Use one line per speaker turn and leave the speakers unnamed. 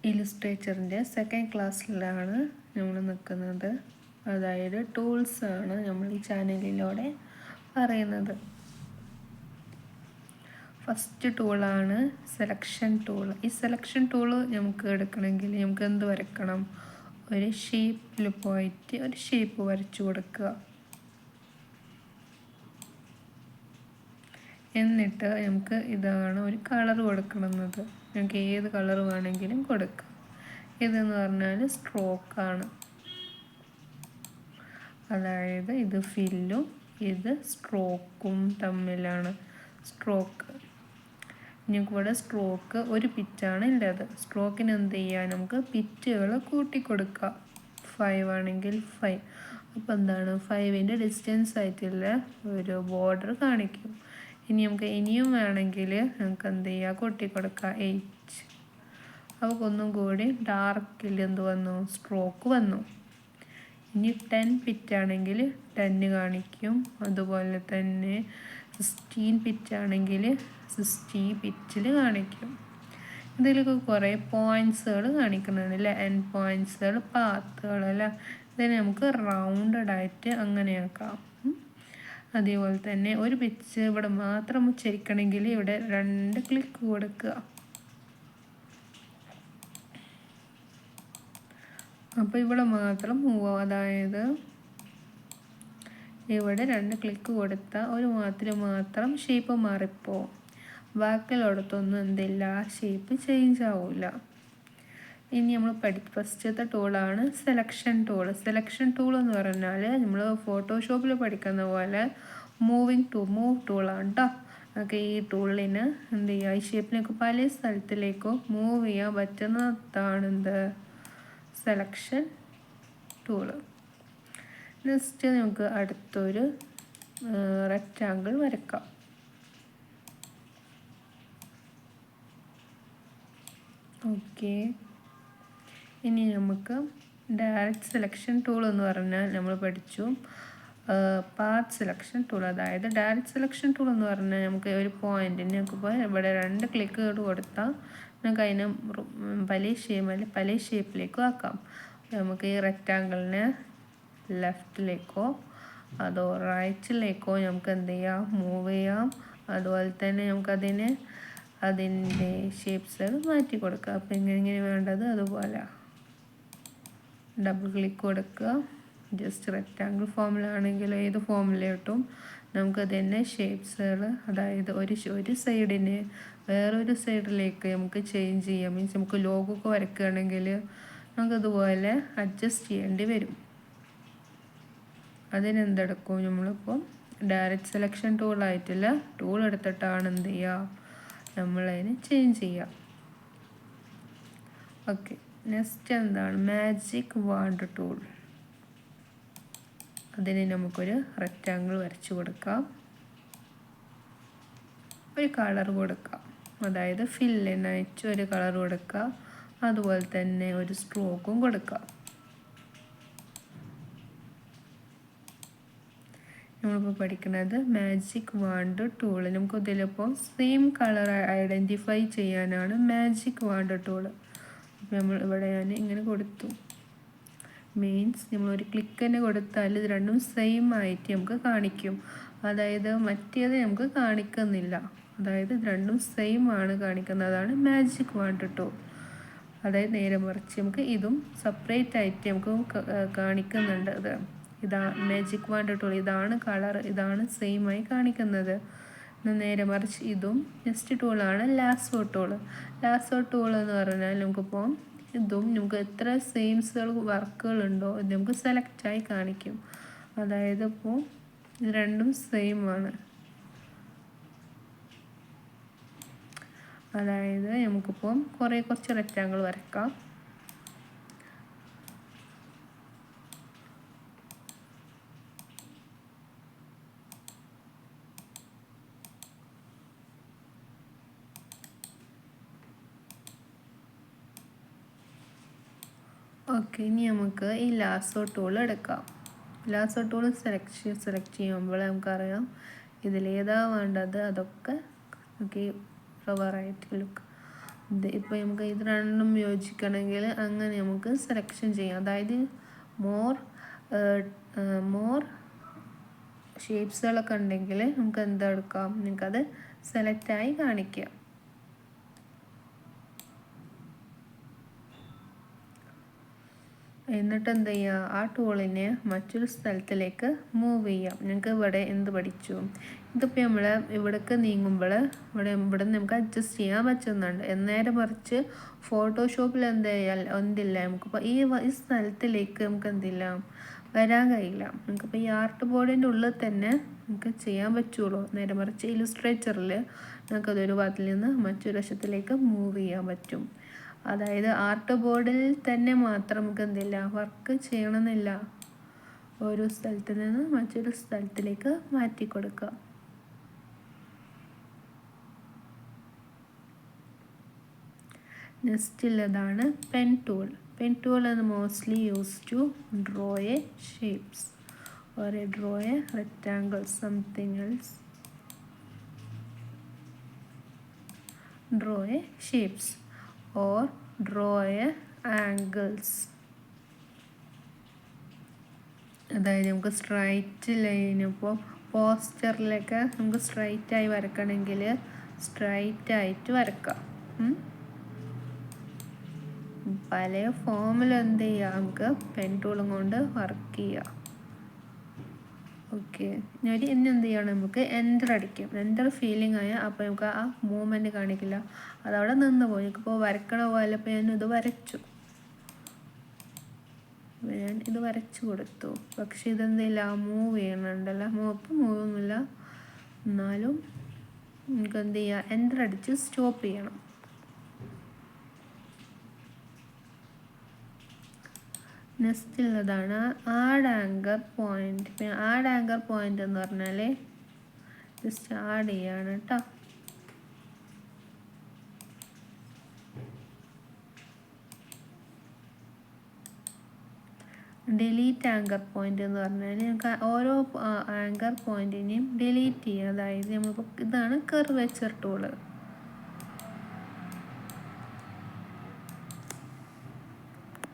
ഇല്ലുസ്ട്രേറ്ററിൻ്റെ second ക്ലാസ്സിലാണ് നമ്മൾ നിൽക്കുന്നത്. അതായത് ടൂൾസാണ് നമ്മൾ ഈ ചാനലിലൂടെ പറയുന്നത്. ഫസ്റ്റ് ടൂളാണ് സെലക്ഷൻ ടൂൾ. ഈ സെലക്ഷൻ ടൂൾ നമുക്ക് എടുക്കണമെങ്കിൽ നമുക്ക് എന്ത് വരക്കണം? ഒരു ഷേപ്പിൽ പോയിട്ട് ഒരു ഷേപ്പ് വരച്ചു കൊടുക്കുക. എന്നിട്ട് നമുക്ക് ഇതാണ് ഒരു കളർ കൊടുക്കുന്നത്. നമുക്ക് ഏത് കളർ വേണമെങ്കിലും കൊടുക്കാം. ഇതെന്ന് പറഞ്ഞാൽ സ്ട്രോക്കാണ്. അതായത് ഇത് ഫില്ലും ഇത് സ്ട്രോക്കും തമ്മിലാണ് സ്ട്രോക്ക്. ഇവിടെ സ്ട്രോക്ക് ഒരു പിറ്റാണ് ഉള്ളത്. സ്ട്രോക്കിന് എന്ത് ചെയ്യാം? നമുക്ക് പിറ്റുകൾ കൂട്ടിക്കൊടുക്കാം. 5 ആണെങ്കിൽ 5. അപ്പോൾ എന്താണ്? 5ൻ്റെ ഡിസ്റ്റൻസ് ആയിട്ടുള്ള ഒരു ബോർഡർ കാണിക്കും. ഇനി നമുക്ക് ഇനിയും വേണമെങ്കിൽ നമുക്ക് എന്ത് ചെയ്യുക? കൂട്ടിക്കൊടുക്കാം 8. അപ്പോൾ ഒന്നും കൂടി ഡാർക്കിൽ എന്ത് വന്നു? സ്ട്രോക്ക് വന്നു. ഇനി 10 പിറ്റാണെങ്കിൽ 10 കാണിക്കും. അതുപോലെ തന്നെ 16 പിറ്റാണെങ്കിൽ 16 പിറ്റിൽ കാണിക്കും. ഇതിലൊക്കെ കുറേ പോയിൻറ്റ്സുകൾ കാണിക്കുന്നുണ്ട് അല്ലേ? എൻഡ് പോയിൻറ്റ്സുകൾ, പാത്തുകൾ അല്ലേ? ഇതിനെ നമുക്ക് റൗണ്ടഡ് ആയിട്ട് അങ്ങനെയാക്കാം. അതേപോലെ തന്നെ ഒരു പിച്ച് ഇവിടെ മാത്രം ഉച്ചരിക്കണമെങ്കിൽ ഇവിടെ 2 ക്ലിക്ക് കൊടുക്കുക. അപ്പോൾ ഇവിടെ മാത്രം മൂവ്. അതായത് ഇവിടെ 2 ക്ലിക്ക് കൊടുത്താൽ ഒരു മാത്രം ഷേപ്പ് മാറിപ്പോവും. ബാക്കിയുള്ളിടത്തൊന്നും എന്തില്ല, ഷേപ്പ് ചേഞ്ച് ആവില്ല. ഇനി നമ്മൾ ഫസ്റ്റത്തെ ടൂളാണ് സെലക്ഷൻ ടൂൾ. സെലക്ഷൻ ടൂൾ എന്ന് പറഞ്ഞാൽ നമ്മൾ ഫോട്ടോഷോപ്പിൽ പഠിക്കുന്ന പോലെ മൂവ് ടൂളാണ് കേട്ടോ. ഒക്കെ ഈ ടൂളിന് എന്ത് ചെയ്യുക? ഈ ഷേപ്പിലേക്ക് പല സ്ഥലത്തിലേക്കോ മൂവ് ചെയ്യാൻ പറ്റുന്നതാണ് എന്ത്? Selection tool. നെക്സ്റ്റ് നമുക്ക് അടുത്തൊരു റെക്റ്റാങ്കിൾ വരക്കാം. ഓക്കെ, ഇനി നമുക്ക് ഡയറക്റ്റ് സെലക്ഷൻ ടൂൾ എന്ന് പറഞ്ഞാൽ നമ്മൾ പഠിച്ചു പാത്ത് സെലക്ഷൻ ടൂൾ. അതായത് ഡയറക്റ്റ് സെലക്ഷൻ ടൂൾ എന്ന് പറഞ്ഞാൽ നമുക്ക് ഒരു പോയിന്റിന് നമുക്ക് ഇവിടെ 2 ക്ലിക്കുകൾ കൊടുത്താൽ നമുക്ക് അതിനെ പല ഷേപ്പിലേക്കും ആക്കാം. നമുക്ക് ഈ റെക്റ്റാങ്കിളിനെ ലെഫ്റ്റിലേക്കോ അതോ റൈറ്റിലേക്കോ നമുക്ക് എന്ത് ചെയ്യാം? മൂവ് ചെയ്യാം. അതുപോലെ തന്നെ നമുക്കതിൻ്റെ ഷേപ്സ് മാറ്റി കൊടുക്കുക. അപ്പോൾ ഇങ്ങനെ വേണ്ടത് അതുപോലെ ഡബിൾ ക്ലിക്ക് കൊടുക്കുക. ജസ്റ്റ് റെക്റ്റാങ്കിൾ ഫോമിലാണെങ്കിൽ ഏത് ഫോമിലോട്ടും നമുക്ക് തന്നെ ഷേപ്സുകൾ, അതായത് ഒരു സൈഡിന് വേറൊരു സൈഡിലേക്ക് നമുക്ക് ചേഞ്ച് ചെയ്യാം. മീൻസ് നമുക്ക് ലോഗൊക്കെ വരയ്ക്കുകയാണെങ്കിൽ നമുക്കതുപോലെ അഡ്ജസ്റ്റ് ചെയ്യേണ്ടി വരും. അതിനെന്തെടുക്കും? നമ്മളിപ്പോൾ ഡയറക്റ്റ് സെലക്ഷൻ ടൂളായിട്ടുള്ള ടൂൾ എടുത്തിട്ടാണ് എന്ത് ചെയ്യുക? നമ്മളതിന് ചേഞ്ച് ചെയ്യാം. ഓക്കെ, നെക്സ്റ്റ് എന്താണ്? Magic want tool. അതിന് നമുക്കൊരു റെക്റ്റാങ്കിൾ വരച്ചു കൊടുക്കാം. ഒരു കളർ കൊടുക്കാം. അതായത് ഫില്ലിനായിട്ട് ഒരു കളർ കൊടുക്കുക. അതുപോലെ തന്നെ ഒരു സ്ട്രോക്കും കൊടുക്കാം. നമ്മളിപ്പോൾ പഠിക്കുന്നത് മാജിക് വാണ്ട് ടൂൾ. നമുക്ക് ഇതിലിപ്പോൾ സെയിം കളർ ഐഡൻറ്റിഫൈ ചെയ്യാനാണ് മാജിക് വാണ്ട് ടൂൾ. അപ്പോൾ ഞാൻ ഇങ്ങനെ കൊടുത്തു. മീൻസ് നമ്മളൊരു ക്ലിക്ക് തന്നെ കൊടുത്താൽ ഇത് രണ്ടും സെയിം ആയിട്ട് നമുക്ക് കാണിക്കും. അതായത് മറ്റേത് നമുക്ക് കാണിക്കുന്നില്ല. അതായത് ഇത് രണ്ടും സെയിം ആണ് കാണിക്കുന്നതാണ് മാജിക് വാണ്ട് ടൂൾ. അതായത് നേരെ മറിച്ച് നമുക്ക് ഇതും സെപ്പറേറ്റ് ആയിട്ട് നമുക്ക് കാണിക്കുന്നുണ്ട്. ഇതാ മാജിക് വാണ്ട് ടൂൾ, ഇതാണ് കളർ, ഇതാണ് സെയിം ആയി കാണിക്കുന്നത്. നേരെ മറിച്ച് ഇതും നെക്സ്റ്റ് ടൂളാണ് ലാസോ ടൂൾ. ലാസോ ടൂൾ എന്ന് പറഞ്ഞാൽ നമുക്കിപ്പോൾ ഇതും നമുക്ക് എത്ര സെയിംസുകൾ വർക്കുകളുണ്ടോ ഇത് നമുക്ക് സെലക്റ്റായി കാണിക്കും. അതായത് ഇപ്പോൾ ഇത് രണ്ടും സെയിം ആണ്. അതായത് നമുക്കിപ്പോൾ കുറച്ച് റെക്റ്റാങ്കിൾ വരക്കാം. ഓക്കെ, ഇനി നമുക്ക് ഈ ലാസോ ടൂൾ എടുക്കാം. ലാസോ ടൂൾ സെലക്ട് ചെയ്യുമ്പോൾ നമുക്കറിയാം ഇതിലേതാ വേണ്ടത്. അതൊക്കെ ഓക്കെ ഫ്ലവറായിട്ട് ലുക്ക്. ഇപ്പോൾ നമുക്ക് ഇത് രണ്ടും യോജിക്കണമെങ്കിൽ അങ്ങനെ നമുക്ക് സെലക്ഷൻ ചെയ്യാം. അതായത് മോർ ഷേപ്സുകളൊക്കെ ഉണ്ടെങ്കിൽ നമുക്ക് എന്തെടുക്കാം, നിങ്ങൾക്കത് സെലക്റ്റായി കാണിക്കാം. എന്നിട്ട് എന്ത് ചെയ്യുക, ആ ടൂളിനെ മറ്റൊരു സ്ഥലത്തിലേക്ക് മൂവ് ചെയ്യാം. നിങ്ങൾക്ക് ഇവിടെ എന്ത് പഠിച്ചു, ഇതിപ്പോൾ നമ്മൾ ഇവിടേക്ക് നീങ്ങുമ്പോൾ ഇവിടെ നമുക്ക് അഡ്ജസ്റ്റ് ചെയ്യാൻ പറ്റുന്നുണ്ട്. എന്നേരം മറിച്ച് ഫോട്ടോഷോപ്പിൽ എന്തില്ല, നമുക്കിപ്പോൾ ഈ സ്ഥലത്തിലേക്ക് നമുക്ക് എന്തില്ല വരാൻ കഴിയില്ല. നമുക്കിപ്പോൾ ഈ ആർട്ട് ബോർഡിൻ്റെ ഉള്ളിൽ തന്നെ നമുക്ക് ചെയ്യാൻ പറ്റുള്ളൂ. നേരെ മറിച്ച് ഇല്ലുസ്ട്രേറ്ററിൽ നമുക്കതൊരു ഭാഗത്തിൽ നിന്ന് മറ്റൊരു വശത്തിലേക്ക് മൂവ് ചെയ്യാൻ പറ്റും. അതായത് ആർട്ട് ബോർഡിൽ തന്നെ മാത്രം നമുക്ക് എന്തില്ല വർക്ക് ചെയ്യണമെന്നില്ല, ഒരു സ്ഥലത്ത് നിന്ന് മറ്റൊരു സ്ഥലത്തിലേക്ക് മാറ്റി കൊടുക്കുക. നെക്സ്റ്റ് ഉള്ളതാണ് pen tool. Pen tool is mostly used to draw a shapes or draw a rectangle, something else. Draw a shapes or draw a angles. അതായത് നമുക്ക് സ്ട്രൈറ്റ് ലൈൻ, ഇപ്പോൾ പോസ്റ്ററിലൊക്കെ നമുക്ക് സ്ട്രൈറ്റായി വരക്കണമെങ്കിൽ സ്ട്രൈറ്റായിട്ട് വരക്കാം. പല ഫോമിൽ എന്ത് ചെയ്യുക, നമുക്ക് പെൻ ടൂളും കൊണ്ട് വർക്ക് ചെയ്യാം. ഓക്കെ, ഇനി എന്ത് ചെയ്യണം, നമുക്ക് എൻ്റർ അടിക്കും. എൻ്റർ ഫീലിംഗ് ആയാൽ അപ്പോൾ നമുക്ക് ആ മൂവ്മെൻറ്റ് കാണിക്കില്ല, അതവിടെ നിന്ന് പോയി. എനിക്കിപ്പോൾ വരക്കണ പോലെ ഇപ്പോൾ ഞാനിത് വരച്ചു, ഞാൻ ഇത് വരച്ചു കൊടുത്തു. പക്ഷെ ഇതെന്തില്ല, മൂവ് ചെയ്യണുണ്ടല്ലോ, മൂവൊന്നുമില്ല. എന്നാലും നമുക്ക് എന്ത് ചെയ്യുക, എൻ്റർ അടിച്ച് സ്റ്റോപ്പ് ചെയ്യണം. നെക്സ്റ്റ് ഉള്ളതാണ് ആഡ് ആങ്കർ പോയിന്റ്. പിന്നെ ആഡ് ആങ്കർ പോയിന്റ് എന്ന് പറഞ്ഞാൽ ജസ്റ്റ് ആഡ് ചെയ്യാണ് കേട്ടോ. ഡിലീറ്റ് ആങ്കർ പോയിന്റ് എന്ന് പറഞ്ഞാൽ നമുക്ക് ഓരോ ആങ്കർ പോയിന്റിനെയും ഡിലീറ്റ് ചെയ്യുക. അതായത് നമ്മളിപ്പോൾ ഇതാണ് കർവേച്ചർ ടൂള്.